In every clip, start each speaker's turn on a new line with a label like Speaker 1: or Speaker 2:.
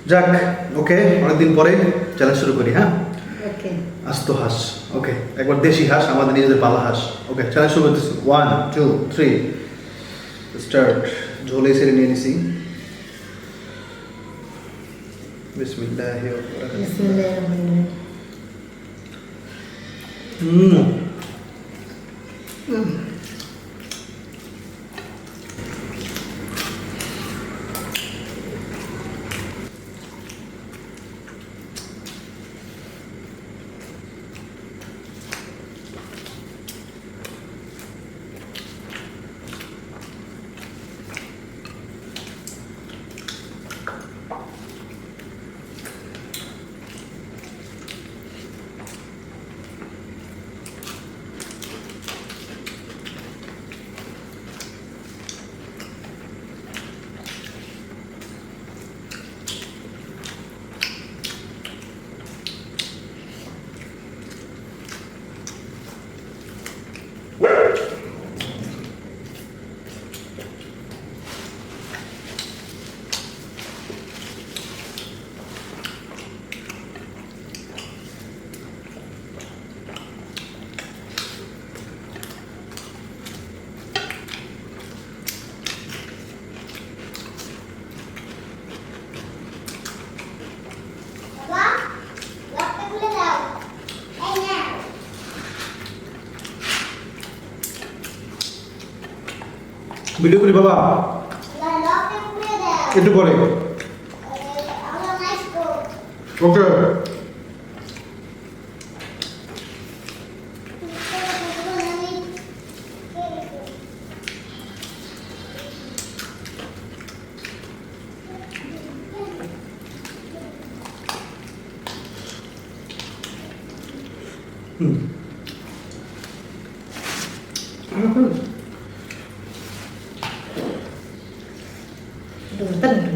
Speaker 1: যাক, ওকে, অনেকদিন পরে চ্যালেঞ্জ শুরু করি। হ্যাঁ,
Speaker 2: ওকে
Speaker 1: আস্ত হাঁস। ওকে, একবার দেশি হাঁস, আমাদের নিজেদের পালা হাঁস। ওকে, চ্যালেঞ্জ শুরু করতেছি। 1 2 3 স্টার্ট। ঝোলে সেরে নিয়ে নিছি। বিসমিল্লাহির রহমানির রহিম।
Speaker 2: বিসমিল্লাহির রহমানির
Speaker 1: হুম,
Speaker 2: রহিম।
Speaker 1: ভিডিও করি বাবা, একটু পরে। ওকে,
Speaker 2: Tentu.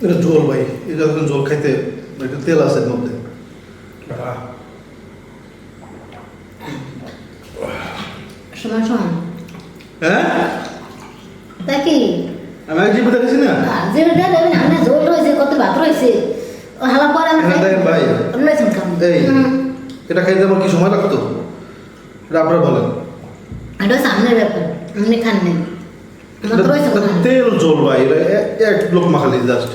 Speaker 1: এটা ঝোল ভাই, এই যখন ঝোল খাইতে একটা তেল আছে এর মধ্যে।
Speaker 2: সমান সমান
Speaker 1: হ্যাঁ
Speaker 2: তা কি
Speaker 1: আমি এক জিভে দেখেছি না।
Speaker 2: যে দেবেন আমরা ঝোল রয়েছে কত ভাত রয়েছে হালা পরে আমরা
Speaker 1: হ্যাঁ, দেখেন ভাই।
Speaker 2: আমরা খাম
Speaker 1: এই এটা খাইতে আমার কি সময় লাগতো এটা আপনারা বলেন।
Speaker 2: এটা সামনের ব্যাপার আপনি খান নেন মাত্র রয়েছে
Speaker 1: এটা তেল ঝোল ভাই, এটা এক লোক মাখালি জাস্ট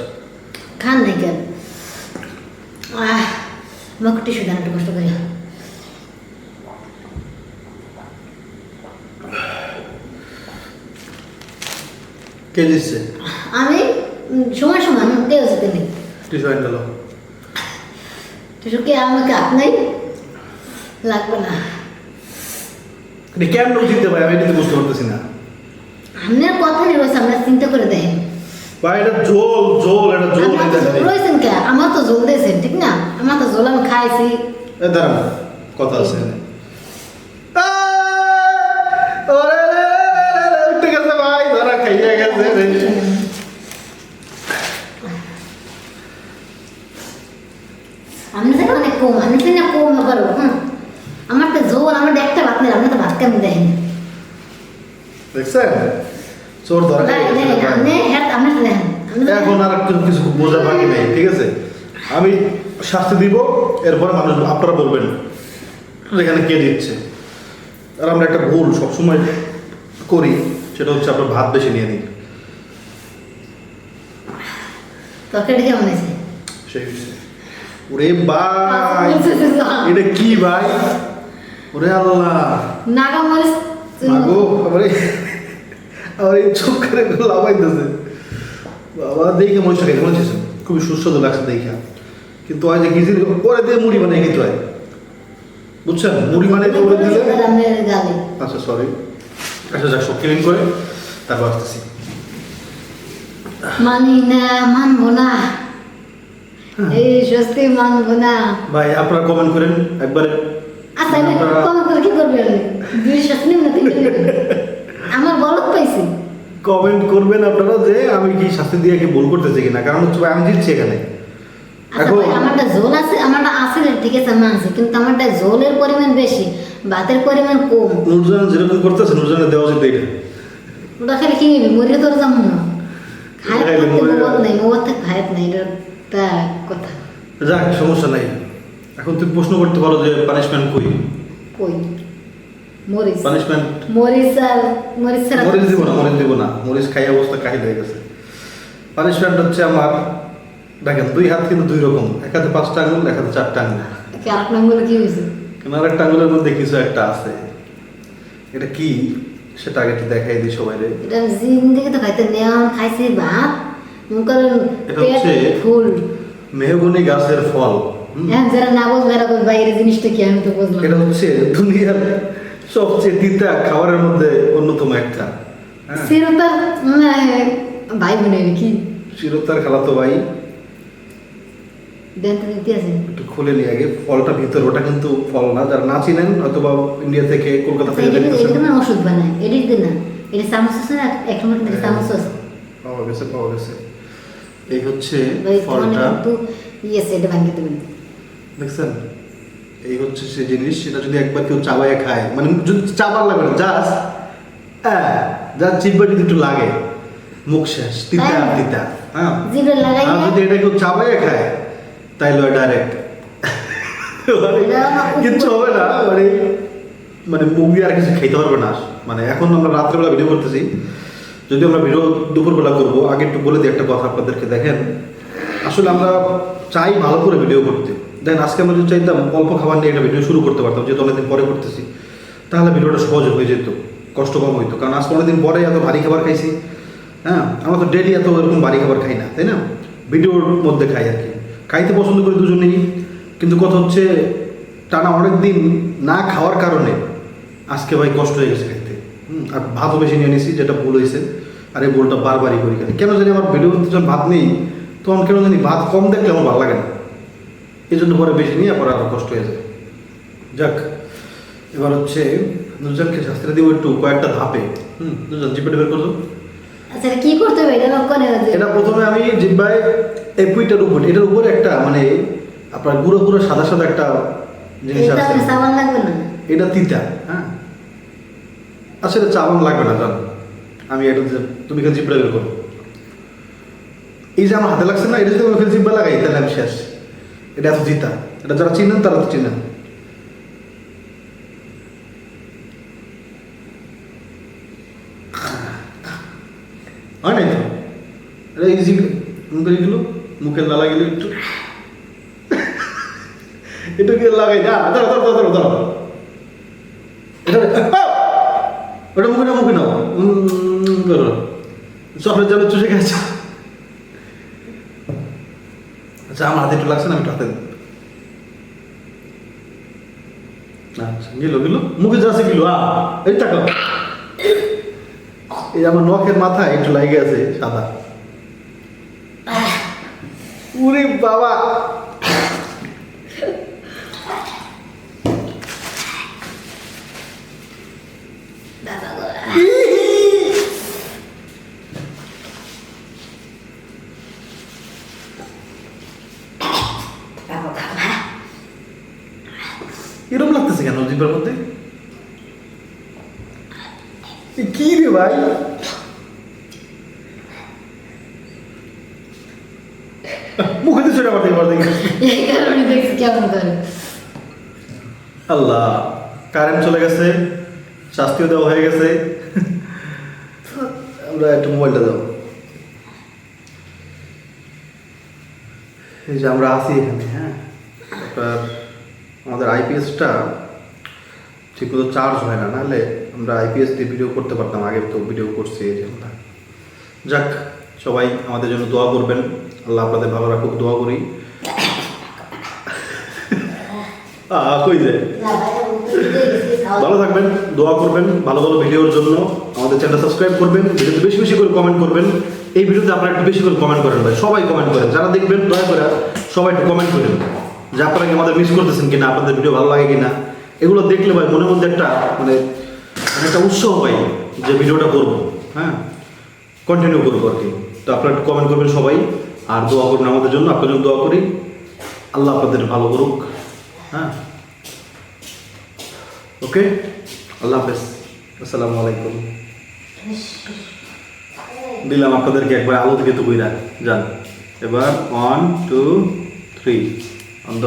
Speaker 2: খান নাই কেন আমাকে টিস্যু দেন একটু কষ্ট করে
Speaker 1: কে দিচ্ছে?
Speaker 2: আমি সমান সমান কেউ যেতে নেই
Speaker 1: টিস্যু আইন গেল।
Speaker 2: টিস্যু কে আমাকে আপনাই লাগবে না
Speaker 1: এটা কেন দিতে ভাই আমি এটা তো বুঝতে পারতেছি না
Speaker 2: আপনার কথা নেই রয়েছে আপনার চিন্তা করে দেখেন
Speaker 1: ভাই এটা ঝোল ঝোল এটা ঝোল
Speaker 2: আপনার তো
Speaker 1: দিতে
Speaker 2: জোল রয়েছেন কে আমার তো জোল দিয়েছেন ঠিক না আমার তো জোল আমি খাইছি
Speaker 1: এ দাঁড়ান কথা আছে উঠে গেছে ভাই, ধরা খাইয়া গেছে
Speaker 2: আপনি থেকে অনেক কম আপনি থেকে কম করো আমার তো জোর আমার একটা ভাত নেই আপনি তো ভাত কেমন দেখেন
Speaker 1: দেখছেন চোর ধরা খাইয়া গেছে ভাই।
Speaker 2: আপনি হ্যাঁ আপনি দেখেন
Speaker 1: এখন আর কিছু বোঝা বাকি নেই, ঠিক আছে আমি শাস্তি দিব, এরপরে মানুষ আপনারা বলবেন এখানে কে দিচ্ছে। আর আমরা একটা ভুল সবসময় করি, সেটা হচ্ছে আমরা ভাত বেশি নিয়ে নিই।
Speaker 2: তরকারি কেমন আছে
Speaker 1: সেই বিষয়ে ওরে ভাই এটা কি ভাই, ওরে আল্লাহ
Speaker 2: নাগা মরিচ
Speaker 1: মাগো আমার এই চোখ করে লাভাইতেছে বাবা। দেখে মরিচটা খেতে বলেছিস খুবই সুস্বাদু লাগছে দেখা, কিন্তু ওই যে গিজির পরে দিয়ে মুড়ি বানিয়ে খেতে হয়, বুঝছেন? মুড়ি বানিয়ে করে দিলে
Speaker 2: গালে
Speaker 1: আচ্ছা সরি, আচ্ছা যাক সব ক্লিন করে তারপর আসতেছি।
Speaker 2: মানি না মানবো না এই সত্যি মানবো না
Speaker 1: ভাই আপনারা কমেন্ট করেন একবারে।
Speaker 2: আচ্ছা কম করে কি করবে আপনি দুই শাস্তি নেবেন না তিনটে নেবেন আমার বলত পাইছি
Speaker 1: কমেন্ট করবেন আপনারা যে আমি কি শাস্তি দিয়ে কি ভুল করতেছি কিনা, কারণ হচ্ছে ভাই আমি জিতছি এখানে।
Speaker 2: আচ্ছা
Speaker 1: এখন
Speaker 2: ভাই আমারটা ঝোল আছে আমারটা আছে ঠিক আছে মানছি কিন্তু আমারটা ঝোলের পরিমাণ বেশি ভাতের পরিমাণ কম
Speaker 1: নুরজান যেরকম করতেছে নুরজানের দেওয়া উচিত এটা।
Speaker 2: ওটা খালি কি নিবি মরিয়ে তোর যাবো না খায়
Speaker 1: খাইলে
Speaker 2: থাকতে
Speaker 1: মরে
Speaker 2: মত
Speaker 1: যাবে।
Speaker 2: নাই মত থাক খায়ত নাই এটা তা কথা
Speaker 1: যাক সমস্যা নাই। এখন তুমি প্রশ্ন করতে পারো যে পানিশমেন্ট কই?
Speaker 2: কই মরিচ
Speaker 1: পানিশমেন্ট
Speaker 2: মরিচ আর মরিচ ছাড়া
Speaker 1: মরিচ দিব না, মরিচ দিব না, মরিচ খাই অবস্থা কাহিল হয়ে গেছে। পানিশমেন্ট হচ্ছে আমার, দেখেন দুই হাত কিন্তু দুই রকম, এক হাতে 5টা আঙুল এক হাতে 4টা আঙুল,
Speaker 2: কি আট নম্বরে কি হয়েছে
Speaker 1: কিন্তু আর একটা আঙুলের মধ্যে কিছু একটা আছে। এটা কি সেটা আগে একটু দেখাই দিই সবাই রে।
Speaker 2: এটা জিন্দিগি তো খাইতে নেওয়া খাইছি ভাত মুখের
Speaker 1: এটা
Speaker 2: পেট
Speaker 1: হচ্ছে
Speaker 2: ফুল
Speaker 1: মেহগনি গাছের ফল।
Speaker 2: হ্যাঁ যারা না বুঝবে এরা বলবে বাইরে জিনিসটা কি আমি তো বুঝলাম
Speaker 1: এটা হচ্ছে দুনিয়ার সবচেয়ে তিতা খাবারের মধ্যে অন্যতম একটা। হ্যাঁ,
Speaker 2: সিরতার ভাই বোনের কি
Speaker 1: চিরতার খালাতো ভাই।
Speaker 2: দেন তো দিতে আছে
Speaker 1: একটু খুলে নিয়ে আগে ফলটা ভিতর, ওটা কিন্তু ফল না, যারা না চিনেন হয়তো বা ইন্ডিয়া থেকে কলকাতা থেকে দেখতেছেন।
Speaker 2: এটা মানে ওষুধ বানায় এডিট দিন না এটা চামচ আছে না এক সময় কিন্তু চামচ আছে
Speaker 1: পাওয়া গেছে পাওয়া গেছে। এই হচ্ছে
Speaker 2: ভাই তোমার
Speaker 1: ফলটা,
Speaker 2: কিন্তু ইয়েস এটা ভাঙিয়ে দেবেন
Speaker 1: দেখছেন? এই হচ্ছে সে জিনিস, সেটা যদি একবার কেউ চাবাইয়া খায়, মানে যদি চাবার লাগবে না, জাস্ট যা চিপবা যদি একটু লাগে মুখ শেষ, তিতা আর তিতা। হ্যাঁ,
Speaker 2: জিভে লাগাই
Speaker 1: আর যদি এটা কেউ চাবাইয়া খায় তাইলে ডাইরেক্ট কিচ্ছু হবে না, মানে মানে মুখ দিয়ে আর কিছু খাইতে পারবে না। মানে এখন আমরা রাত্রেবেলা ভিডিও করতেছি, যদি আমরা ভিডিও দুপুরবেলা করবো, আগে একটু বলে দিই একটা কথা আপনাদেরকে। দেখেন আসলে আমরা চাই ভালো করে ভিডিও করতে, দেখেন আজকে আমরা যদি চাইতাম অল্প খাবার নিয়ে একটা ভিডিও শুরু করতে পারতাম, যেহেতু অনেকদিন পরে করতেছি, তাহলে ভিডিওটা সহজ হয়ে যেত, কষ্ট কম হইতো। কারণ আজকে অনেকদিন পরে এত ভারী খাবার খাইছি। হ্যাঁ, আমরা তো ডেলি এত এরকম ভারী খাবার খাই না, তাই না? ভিডিওর মধ্যে খাই আর কি, খাইতে পছন্দ করি দুজনেই, কিন্তু কথা হচ্ছে টানা অনেক দিন না খাওয়ার কারণে আজকে ভাই কষ্ট হয়ে গেছে খাইতে। আর ভাতও বেশি নিয়ে নিয়েছি, যেটা ভুল হয়েছে। আর এই ভুলটা বারবারই করি, কেন জানি আমার ভিডিও করতে যখন ভাত নেই তখন কেন জানি ভাত কম দেখলে আমার ভালো লাগে না, এই জন্য পরে বেশি নিয়ে পরে আরও কষ্ট হয়ে যায়। যাক, এবার হচ্ছে নুরজানকে শাস্তিটা দিব একটু কয়েকটা ধাপে। নুরজান জিপেটা বের করছো।
Speaker 2: আচ্ছা এটা কি করতে হবে এটা লক্ষ্য নেই
Speaker 1: এটা প্রথমে আমি জিব্বায় এই পুইটার উপর, এটার উপরে একটা মানে আপনার গুঁড়ো গুঁড়ো সাদা সাদা একটা জিনিস
Speaker 2: এটা
Speaker 1: আছে,
Speaker 2: সাবান লাগবে না
Speaker 1: এটা তিতা, হ্যাঁ আসলে চাবান লাগবে না জান, আমি এটা তুমি খালি জিব্বা বের করো। এই যে আমার হাতে লাগছে না, এটা যদি আমি খালি জিব্বা লাগাই তাহলে আমি শেষ। এটা এত তিতা, এটা যারা চিনেন তারা তো চিনেন। হয় নাই তো, এটা ইজি মুখে গেলো, মুখে না লাগিলে একটু একটু কি লাগাই না, ধরো ধরো ধরো ধরো এটা ওটা মুখে নাও, মুখে নাও করো, চকলেট জলে চুষে গেছে। আচ্ছা আমার হাতে একটু লাগছে না, আমি একটু হাতে আচ্ছা গেলো গেলো মুখে যাচ্ছে গেলো, এই টাকা এই আমার নখের মাথায় একটু লাগে আছে সাদা। উরে বাবা
Speaker 2: দাদা গো। খাবো, খাবো।
Speaker 1: এরকম লাগতেছে কেন জিব্বার মধ্যে? এ কি রে ভাই? মুখে দিচ্ছে এটা আমার দিকে।
Speaker 2: এই কারণে দেখছি কেমন করে।
Speaker 1: আল্লাহ, কারেন্ট চলে গেছে, শাস্তিও দেওয়া হয়ে গেছে। আমরা একটু মোবাইলটা দাও। এই যে আমরা আছি এখানে, হ্যাঁ আপনার আমাদের আইপিএসটা ঠিক মতো চার্জ হয় না, নাহলে আমরা আইপিএস দিয়ে ভিডিও করতে পারতাম, আগে তো ভিডিও করছি এই যে আমরা। যাক, সবাই আমাদের জন্য দোয়া করবেন, আল্লাহ আপনাদের ভালো রাখুক, দোয়া করি। কই যায়, ভালো থাকবেন, দোয়া করবেন ভালো ভালো ভিডিওর জন্য, আমাদের চ্যানেল সাবস্ক্রাইব করবেন, ভিডিওতে বেশি বেশি করে কমেন্ট করবেন। এই ভিডিওতে আপনারা একটু বেশি করে কমেন্ট করেন ভাই, সবাই কমেন্ট করেন, যারা দেখবেন দয়া করে সবাই একটু কমেন্ট করেন যে আপনারা কি আমাদের মিস করতেছেন কিনা, আপনাদের ভিডিও ভালো লাগে কিনা। এগুলো দেখলে ভাই মনের মধ্যে একটা মানে একটা উৎসাহ পাই যে ভিডিওটা করবো, হ্যাঁ কন্টিনিউ করবো আর কি। তো আপনারা একটু কমেন্ট করবেন সবাই, আর দোয়া করবেন আমাদের জন্য, আপনার জন্য দোয়া করি, আল্লাহ আপনাদের ভালো করুক, হ্যাঁ ওকে, আল্লাহ হাফেজ, আসসালামু আলাইকুম। দিলাম আপনাদেরকে একবার আলো থেকে তো বইরা যান। এবার 1 2 3 অন্ধ